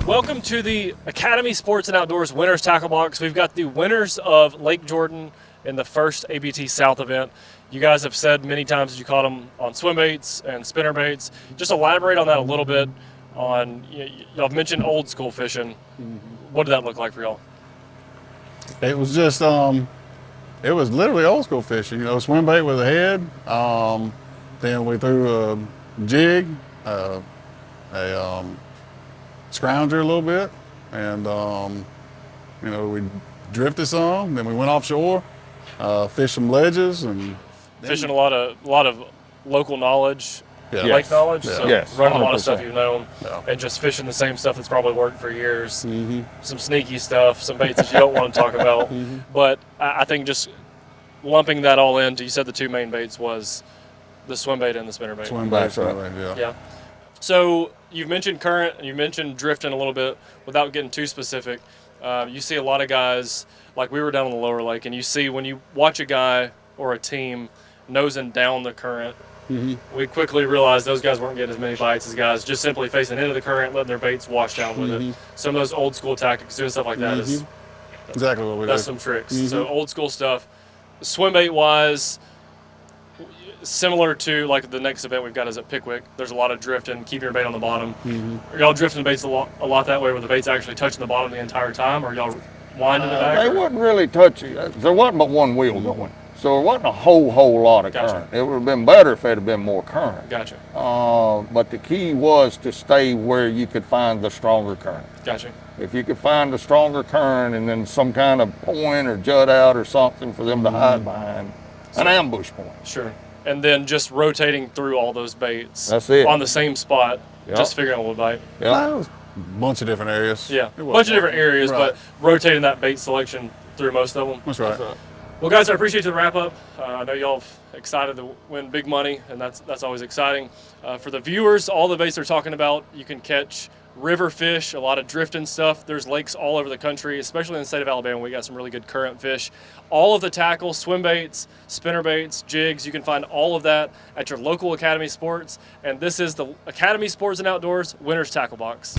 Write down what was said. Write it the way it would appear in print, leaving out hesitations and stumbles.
Welcome to the Academy Sports and Outdoors Winners Tacklebox. We've got the winners of Lake Jordan in the first ABT South event. You guys have said many times that you caught them on swim baits and spinner baits. Just elaborate on that a little bit. Y'all mentioned old school fishing. What did that look like for y'all? It was just, it was literally old school fishing. Swim bait with a head. Then we threw a jig, a scrounger a little bit, and we drifted some. Then we went offshore, fished some ledges, and fishing a lot of local knowledge, lake knowledge. Yeah. So Yes, running a lot of 100%. stuff you've known, and just fishing the same stuff that's probably worked for years. Some sneaky stuff, some baits that you don't want to talk about. But I think just lumping that all into, you said the two main baits was the swim bait and the spinner bait. swim bait, That's right. spinner bait, Yeah. So you've mentioned current, and you mentioned drifting a little bit without getting too specific. You see a lot of guys, like we were down on the lower lake, and you see when you watch a guy or a team nosing down the current, we quickly realized those guys weren't getting as many bites as guys just simply facing into the current, letting their baits wash down with it. Some of those old school tactics, doing stuff like that is exactly what we that's did. some tricks. So old school stuff. Swim bait wise, similar to like the next event we've got is at Pickwick. There's a lot of drifting, keeping your bait on the bottom. Are y'all drifting baits a lot that way where the bait's actually touching the bottom the entire time, or y'all winding it back? They wouldn't really touch it. There wasn't but one wheel going. So there wasn't a whole lot of Gotcha. current. It would have been better if it had been more current. Gotcha. But the key was to stay where you could find the stronger current. Gotcha. If you could find the stronger current and then some kind of point or jut out or something for them to hide behind, an ambush point. Sure. And then just rotating through all those baits. That's it. On the same spot, Yep. just figuring out what bite. Yeah. It was a bunch of different areas. Yeah, It a was bunch of different areas, Right. but rotating that bait selection through most of them. That's right. Well, guys, I appreciate the wrap up. I know y'all excited to win big money, and that's always exciting. For the viewers, all the baits they're talking about, you can catch river fish, a lot of drifting stuff. There's lakes all over the country, especially in the state of Alabama. We got some really good current fish. All of the tackle, swim baits, spinner baits, jigs, you can find all of that at your local Academy Sports. And this is the Academy Sports and Outdoors Winners Tackle Box.